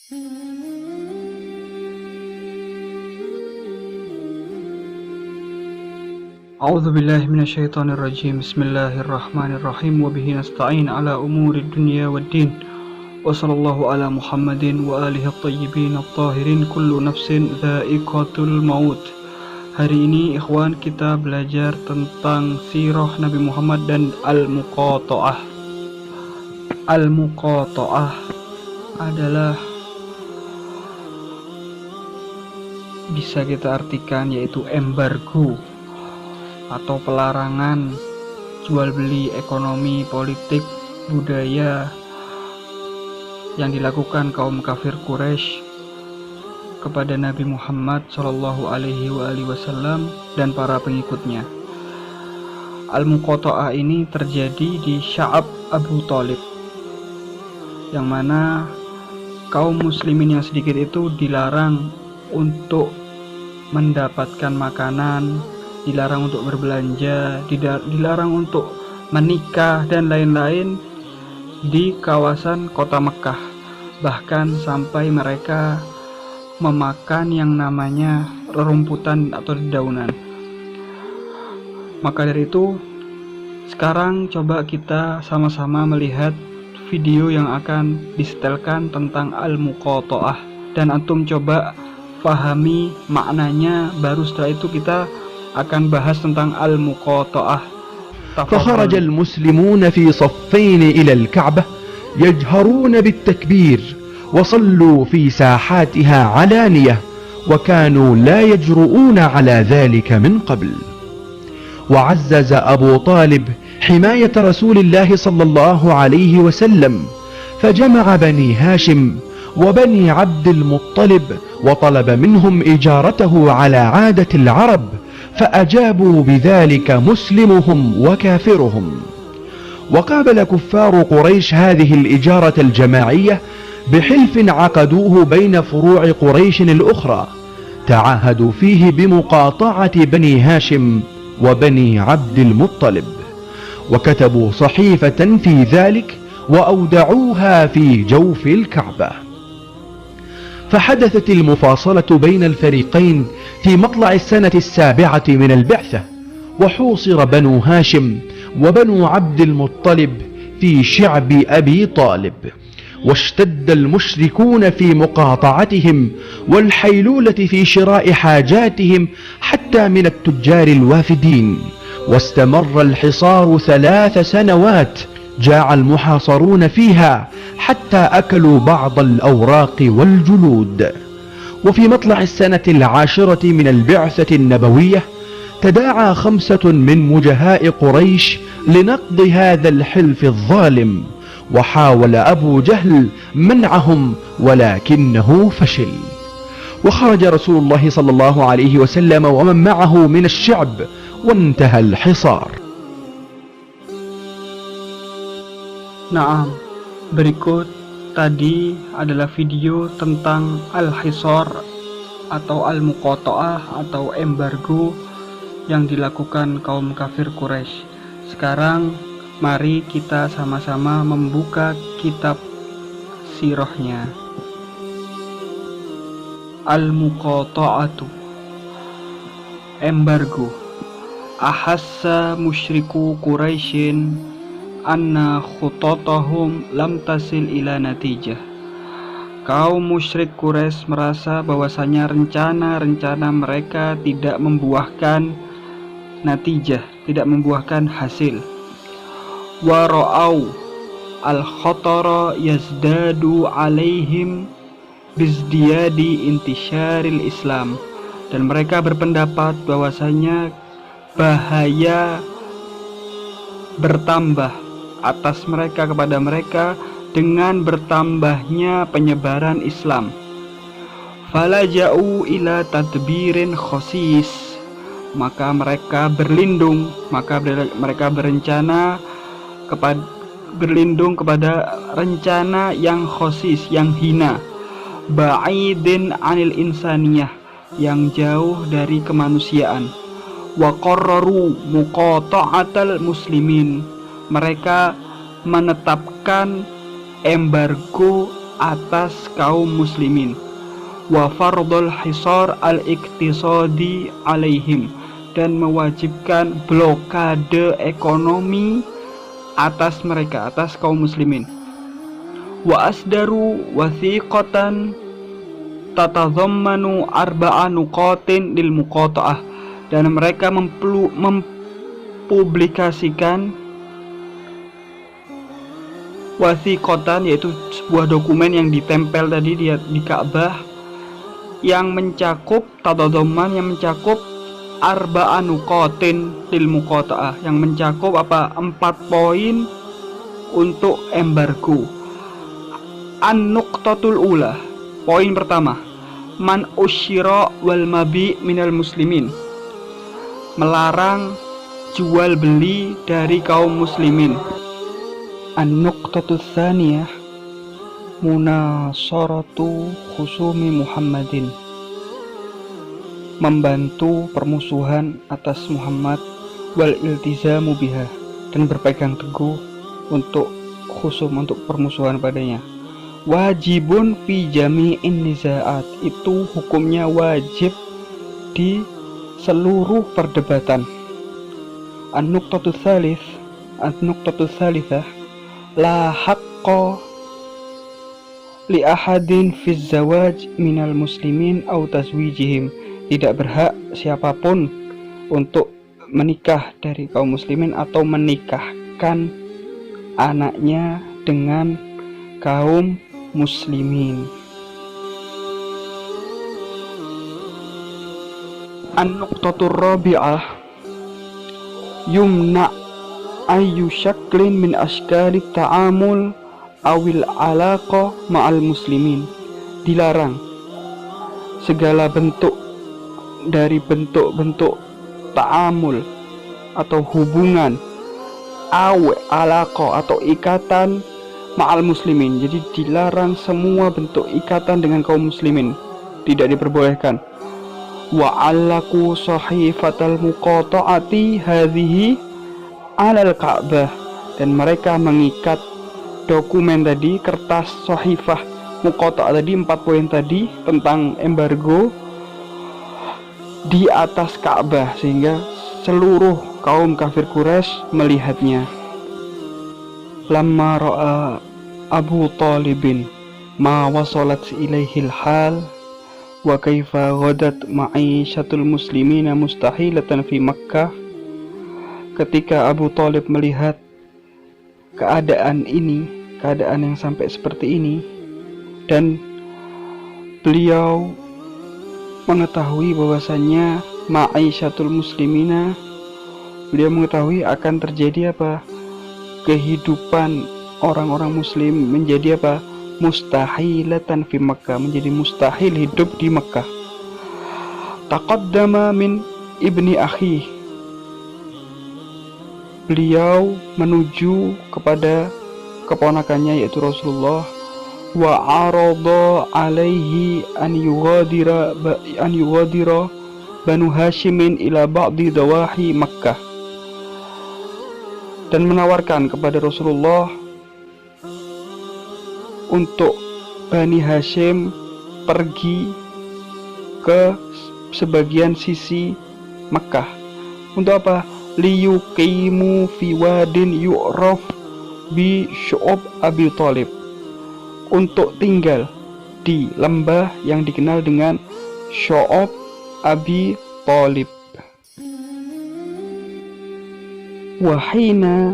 A'udzu billahi minasyaitonir rajim. Bismillahirrahmanirrahim. Wa bihi nasta'in ala umurid dunya waddin. Wa sallallahu ala Muhammadin wa alihi at-tayyibin at-tahirin. Kullu nafsin dha'iqatul maut. Hari ini ikhwan kita belajar tentang sirah Nabi Muhammad dan al-muqata'ah. Al-muqata'ah adalah, bisa kita artikan, yaitu embargo atau pelarangan jual beli ekonomi, politik, budaya yang dilakukan kaum kafir Quraisy kepada Nabi Muhammad Shallallahu Alaihi Wasallam dan para pengikutnya. Al-Muqata'ah ini terjadi di Sya'ab Abu Thalib, yang mana kaum muslimin yang sedikit itu dilarang untuk mendapatkan makanan, dilarang untuk berbelanja, dilarang untuk menikah dan lain-lain di kawasan kota Mekah. Bahkan sampai mereka memakan yang namanya rerumputan atau dedaunan. Maka dari itu, sekarang coba kita sama-sama melihat video yang akan disetelkan tentang Al-Muqata'ah, dan antum coba pahami maknanya, baru setelah itu kita akan bahas tentang Al-Muqata'ah. فخرج المسلمون في صفين إلى الكعبة يجهرون بالتكبير وصلوا في ساحاتها علانية وكانوا لا يجرؤون على ذلك من قبل. وعزز أبو طالب حماية رسول الله صلى الله عليه وسلم فجمع بني هاشم وبني عبد المطلب وطلب منهم إجارته على عادة العرب، فأجابوا بذلك مسلمهم وكافرهم. وقابل كفار قريش هذه الإجارة الجماعية بحلف عقدوه بين فروع قريش الأخرى تعاهدوا فيه بمقاطعة بني هاشم وبني عبد المطلب، وكتبوا صحيفة في ذلك وأودعوها في جوف الكعبة. فحدثت المفاصلة بين الفريقين في مطلع السنة 7 من البعثة، وحوصر بنو هاشم وبنو عبد المطلب في شعب أبي طالب، واشتد المشركون في مقاطعتهم والحيلولة في شراء حاجاتهم حتى من التجار الوافدين، واستمر الحصار 3 سنوات جاع المحاصرون فيها حتى أكلوا بعض الأوراق والجلود. وفي مطلع السنة 10 من البعثة النبوية تداعى 5 من مجهاء قريش لنقض هذا الحلف الظالم، وحاول أبو جهل منعهم ولكنه فشل. وخرج رسول الله صلى الله عليه وسلم ومن معه من الشعب وانتهى الحصار. Naam, berikut tadi adalah video tentang Al-Hisar atau Al-Muqata'ah atau embargo yang dilakukan kaum kafir Quraisy. Sekarang mari kita sama-sama membuka kitab sirahnya. Al-Muqata'atu, embargo. Ahassa musyriku Quraisyin anna khutatahum lam tasil ila natijah. Kaum musyrik Quraisy merasa bahwasanya rencana-rencana mereka tidak membuahkan natijah, tidak membuahkan hasil. Wa ra'au al-khatara yazdadu alaihim bizdiyadi intisyaril Islam, dan mereka berpendapat bahwasanya bahaya bertambah atas mereka kepada mereka dengan bertambahnya penyebaran Islam. Falaja'u ila tadbirin khosis, maka mereka berlindung, mereka berencana berlindung kepada rencana yang khosis, yang hina, ba'idin anil insaniyah, yang jauh dari kemanusiaan. Wa qarraru muqata'atal muslimin, mereka menetapkan embargo atas kaum muslimin, wa fardul hisar al-iqtisadi alaihim, dan mewajibkan blokade ekonomi atas mereka, atas kaum muslimin. Wa asdaru wathiqatan tatadhammanu arba'a nuqatin lil muqata'ah, dan mereka mempublikasikan wathiqatan, yaitu sebuah dokumen yang ditempel tadi di Ka'bah, yang mencakup tatadhamman, yang mencakup arba'a nuqatin lil muqata'ah, yang mencakup 4 poin untuk embargo. An-nuqtatul ula, poin pertama, man usyira wal mabi minal muslimin, melarang jual beli dari kaum muslimin. An-nuqtatul tsaniyah, munasaratu khusumi Muhammadin, membantu permusuhan atas Muhammad, wal iltizamu biha, dan berpegang teguh untuk khusum, untuk permusuhan padanya. Wajibun fi jami'in nizaat, itu hukumnya wajib di seluruh perdebatan. An-nuqtatu tsalitsah, la haqqa li ahadin fi zawaj minal muslimin aw tazwijihim, tidak berhak siapapun untuk menikah dari kaum muslimin atau menikahkan anaknya dengan kaum muslimin. An-nuqtatur rabi'ah, yumna ayyu syaklin min ashkalit ta'amul awil alaqa ma'al muslimin, dilarang segala bentuk dari bentuk-bentuk ta'amul atau hubungan, alaqa atau ikatan ma'al muslimin, jadi dilarang semua bentuk ikatan dengan kaum muslimin, tidak diperbolehkan. Wa 'allaqu sahifatal muqata'ati hadhihi 'alal Ka'bah, dan mereka mengikat dokumen tadi, kertas sahifah muqata' tadi, 4 poin tadi tentang embargo, di atas Ka'bah, sehingga seluruh kaum kafir Quraisy melihatnya. Lamma ra'a Abu Talibin ma wasalat ilaihil hal wa kaifa ghadat ma'isyatul muslimina mustahilatan fi Makkah, ketika Abu Talib melihat keadaan ini, keadaan yang sampai seperti ini, dan beliau mengetahui bahwasannya ma'isyatul muslimina, beliau mengetahui akan terjadi kehidupan orang-orang muslim menjadi mustahilatan fi Makkah, menjadi mustahil hidup di Makkah. Taqaddama min ibni akhi, beliau menuju kepada keponakannya yaitu Rasulullah, wa arada alaihi an yughadira Banu Hashimin ila ba'di dawahi Makkah, dan menawarkan kepada Rasulullah untuk Bani Hashim pergi ke sebagian sisi Makkah. Untuk apa? Liyuqimu fi wadin yu'raf bi syu'ub Abi Thalib, untuk tinggal di lembah yang dikenal dengan syu'ub Abi Thalib. Wahina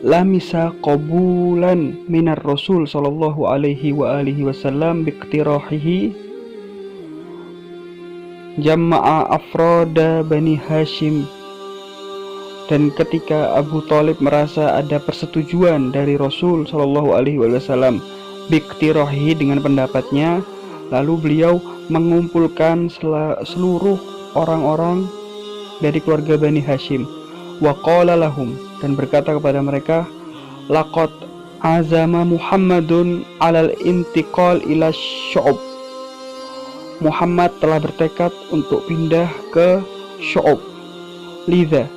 lamisa qabulan minar Rasul sallallahu alaihi wa alihi wasallam biqtirahihi jama'a afrada Bani Hashim, dan ketika Abu Thalib merasa ada persetujuan dari Rasul sallallahu alaihi wasallam biqtirahihi, dengan pendapatnya, lalu beliau mengumpulkan seluruh orang-orang dari keluarga Bani Hashim. Wa qala lahum, dan berkata kepada mereka, laqad azama Muhammadun alal intiqal ila syu'ub, Muhammad telah bertekad untuk pindah ke syu'ub. Lidha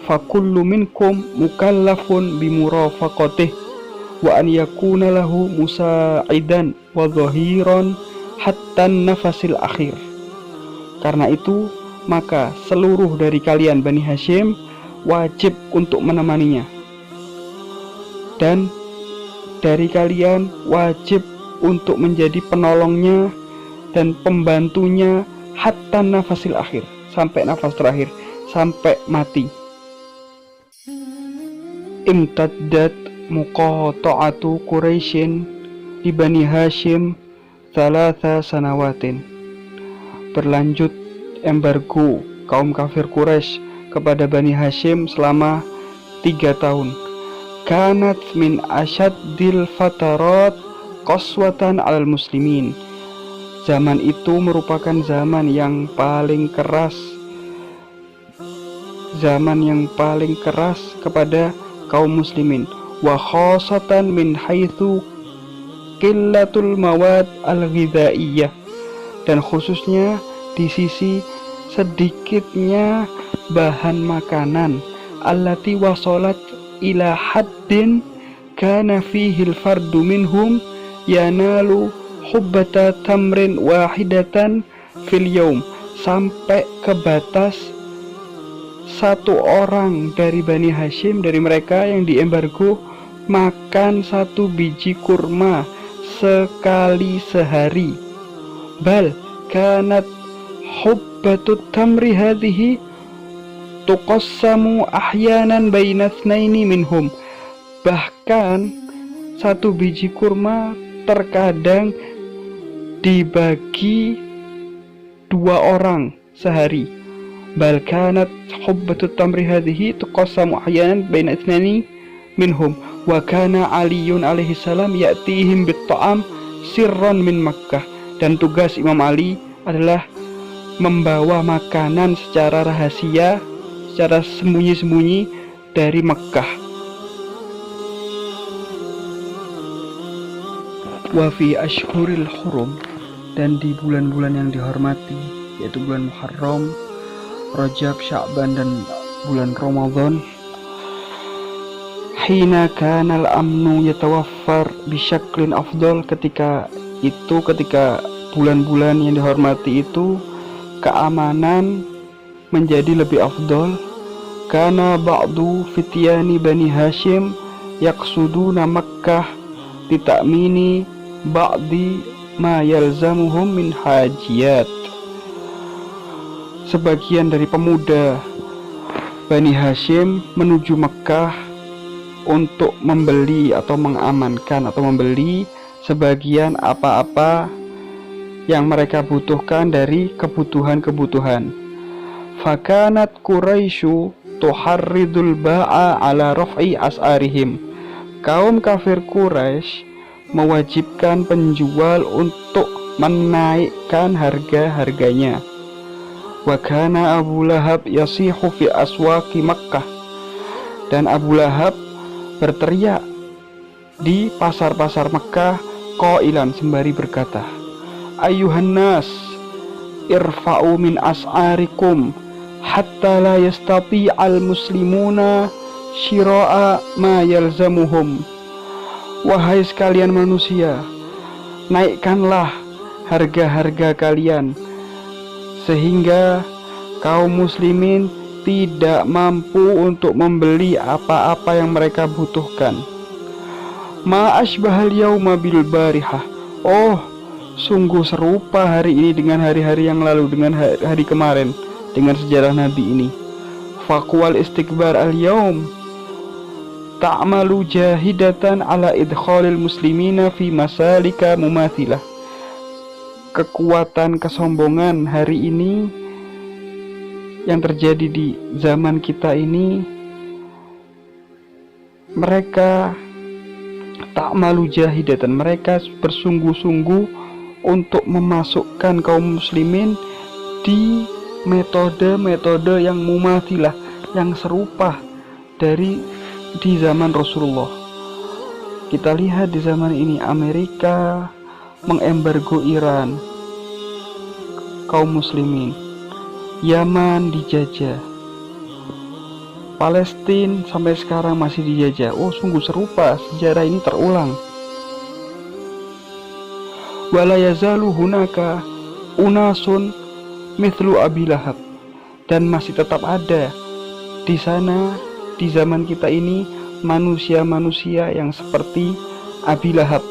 fakullu minkum mukallafun bimurafaqatih, wa an yakuna lahu musa'idan wa dhahiran hatta nafasil akhir. Karena itu maka seluruh dari kalian Bani Hashim wajib untuk menemaninya, dan dari kalian wajib untuk menjadi penolongnya dan pembantunya hatta nafasil akhir, sampai nafas terakhir, sampai mati. Imtaddat muqata'atu Quraisyin di Bani Hashim 3 sanawatin. Berlanjut embargo kaum kafir Quraisy kepada Bani Hashim selama 3 tahun. Kanat min asyaddil fatarat qaswatan alal muslimin. Zaman itu merupakan zaman yang paling keras, kepada kaum muslimin, wa khasatan min haitsu qillatul mawad al-ghidhaiyah, dan khususnya di sisi sedikitnya bahan makanan, allati wasalat ila haddin kana fihi al-fardu minhum yanalu hubbata tamrin wahidatan fil yaum, sampai ke batas satu orang dari Bani Hashim, dari mereka yang diembargo, makan 1 biji kurma sekali sehari. Bal kanat hubbatut tamri hadhihi tuqassamu ahyanan baina tsnaini minhum. Bahkan 1 biji kurma terkadang dibagi 2 orang sehari. Bal kanat hubbatut tamri hadhihi tuqassamu ahyanan baina tsnaini minhum wa kana Aliun alaihi salam ya'tihim bit-ta'am sirran min Makkah. Dan tugas Imam Ali adalah membawa makanan secara rahasia, secara sembunyi-sembunyi dari Mekkah. Wa fi ashhuril hurum, dan di bulan-bulan yang dihormati, yaitu bulan Muharram, Rajab, Sya'ban, dan bulan Ramadan, hina kanal amnu yatawaffar bisyaklin afdal, ketika bulan-bulan yang dihormati itu keamanan menjadi lebih afdal. Kana ba'du fityani Bani Hashim yaqsuduna Makkah litakmini ba'di ma yalzamuhum min hajiyat. Sebagian dari pemuda Bani Hashim menuju Makkah untuk membeli atau mengamankan atau membeli sebagian apa-apa yang mereka butuhkan dari kebutuhan-kebutuhan. Fakanat Quraisyu tuharridul ba'a ala raf'i as'arihim. Kaum kafir Quraisy mewajibkan penjual untuk menaikkan harga-harganya. Wa kana Abu Lahab yasihu fi aswaqi Makkah, dan Abu Lahab berteriak di pasar-pasar Makkah qailan, sembari berkata, Ayyuhan nas irfa'u min as'arikum hatta la yastati'al muslimuna syira'a ma yalzamuhum. Wahai sekalian manusia, naikkanlah harga-harga kalian sehingga kaum muslimin tidak mampu untuk membeli apa-apa yang mereka butuhkan. Ma asbahal yauma bil barihah. Oh, sungguh serupa hari ini dengan hari-hari yang lalu, dengan hari kemarin, dengan sejarah Nabi ini. Faqwal istikbar al-yaum ta'malu jahidatan ala idkhalil muslimina fi masalika mumathilah. Kekuatan kesombongan hari ini yang terjadi di zaman kita ini, mereka ta'malu jahidatan, mereka bersungguh-sungguh untuk memasukkan kaum muslimin di metode-metode yang mumathilah, yang serupa di zaman Rasulullah. Kita lihat di zaman ini Amerika mengembargo Iran, kaum muslimin. Yaman dijajah, Palestina sampai sekarang masih dijajah. Oh, sungguh serupa sejarah ini terulang. Wala yazalu hunaka unasun mithlu Abi Lahab, dan masih tetap ada di sana di zaman kita ini manusia-manusia yang seperti Abi Lahab.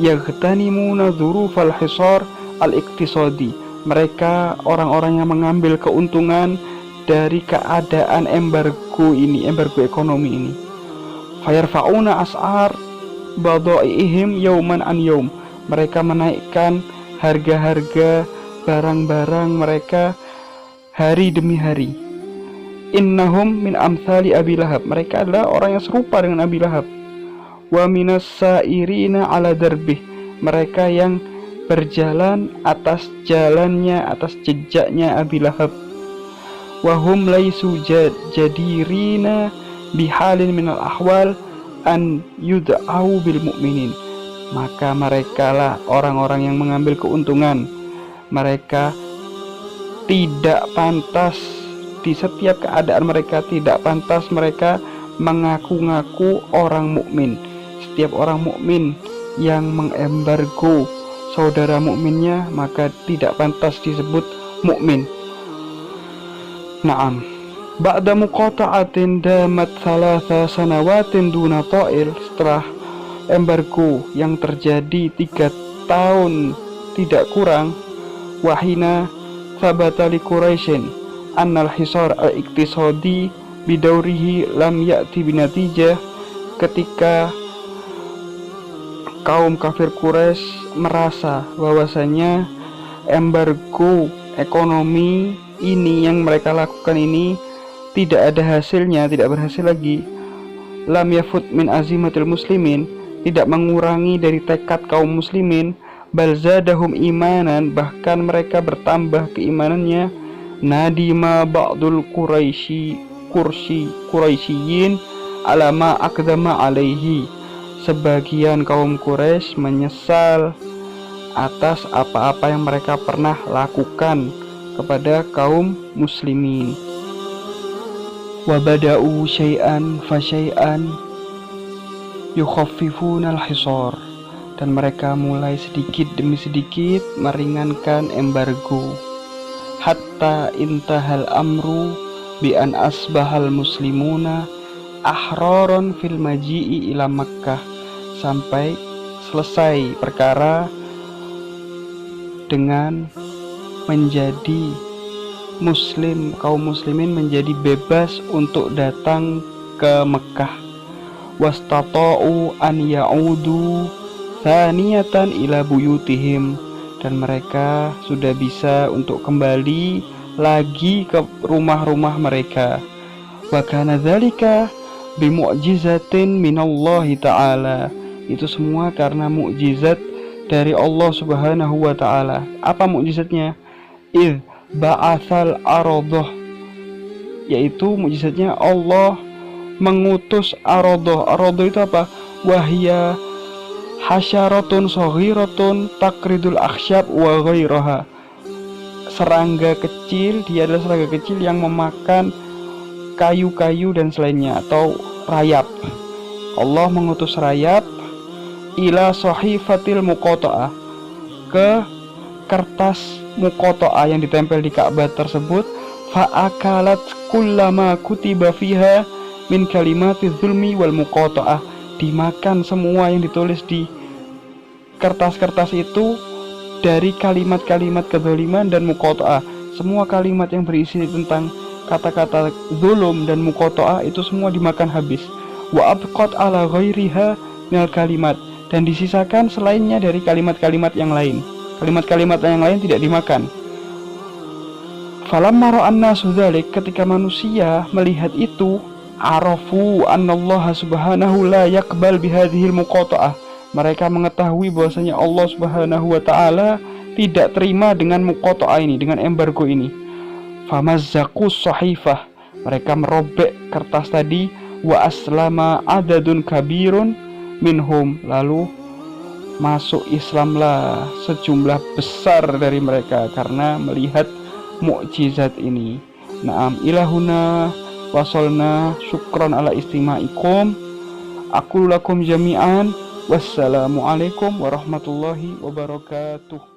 Yaghtanimuna dzurufal hisar al-iqtisadi. Mereka orang-orang yang mengambil keuntungan dari keadaan embargo ini, embargo ekonomi ini. Fayarfa'una as'ar badai'ihim yauman an yaum. Mereka menaikkan harga-harga barang-barang mereka hari demi hari. Innahum min amthali Abi Lahab. Mereka adalah orang yang serupa dengan Abi Lahab. Wa minas sairina ala darbih. Mereka yang berjalan atas jalannya, atas jejaknya Abi Lahab. Wahum laisu jadirina bihalin minal ahwal an yud'au bil mu'minin. Maka mereka lah orang-orang yang mengambil keuntungan. Mereka tidak pantas, di setiap keadaan mereka tidak pantas mereka mengaku-ngaku orang mukmin. Setiap orang mukmin yang mengembargo saudara mukminnya maka tidak pantas disebut mukmin. Naam. Ba'da muqata'atin damat thalatha sanawatin duna ta'il. Setelah embargo yang terjadi 3 tahun tidak kurang, wahina thabata li Quraisyin annal hisar al-iqtisadi bidaurihi lam ya'ti binatijah. Ketika kaum kafir Quraisy merasa bahwasanya embargo ekonomi ini yang mereka lakukan ini tidak ada hasilnya, tidak berhasil lagi. Lam yafut min azimatil muslimin, tidak mengurangi dari tekad kaum muslimin. Bal zadahum imanan, bahkan mereka bertambah keimanannya. Nadima ba'dul Quraisyiyin ala ma aqdama alaihi. Sebagian kaum Quraisy menyesal atas apa-apa yang mereka pernah lakukan kepada kaum muslimin. Wa bada'u syai'an fa syai'an yukhaffifuna al-hisar, dan mereka mulai sedikit demi sedikit meringankan embargo. Hatta intahal amru bi an asbahal muslimuna ahraron fil maji'i ila Makkah, sampai selesai perkara dengan menjadi muslim, kaum muslimin menjadi bebas untuk datang ke Mekah. Wastata'u an ya'udu thaniyatan ila buyutihim, dan mereka sudah bisa untuk kembali lagi ke rumah-rumah mereka. Wa kana dzalika bimu'jizatin minallahi ta'ala. Itu semua karena mukjizat dari Allah Subhanahu wa ta'ala. Apa mukjizatnya? Idh ba'atsal aradah, yaitu mukjizatnya Allah mengutus aradah. Aradah itu apa? Wahya hasyaratun saghiratun takridul akhsyab wa ghairaha. Serangga kecil, dia adalah serangga kecil yang memakan kayu-kayu dan selainnya, atau rayap. Allah mengutus rayap ila sahifatil muqata'ah, ke kertas muqata'ah yang ditempel di Ka'bah tersebut. Fa'akalat kullama kutiba fiha min kalimatiz zulmi wal muqata'ah, dimakan semua yang ditulis di kertas-kertas itu dari kalimat-kalimat kezaliman dan muqata'ah. Semua kalimat yang berisi tentang kata-kata zulum dan muqata'ah itu semua dimakan habis. Wa abqat ala ghairiha minal kalimat, dan disisakan selainnya dari kalimat-kalimat yang lain. Kalimat-kalimat yang lain tidak dimakan. Falamma ra'an nasu dzalik, ketika manusia melihat itu, arafu annallaha subhanahu la yaqbal bihadhil muqata'ah. Mereka mengetahui bahwasanya Allah Subhanahu wa ta'ala tidak terima dengan muqata'ah ini, dengan embargo ini. Famazzaqus sahifah, mereka merobek kertas tadi. Wa aslama adadun kabirun minhum, lalu masuk Islamlah sejumlah besar dari mereka karena melihat mukjizat ini. Naam, ilahuna wasolna. Syukran ala istimaikum. Aku lakum jami'an. Wassalamualaikum warahmatullahi wabarakatuh.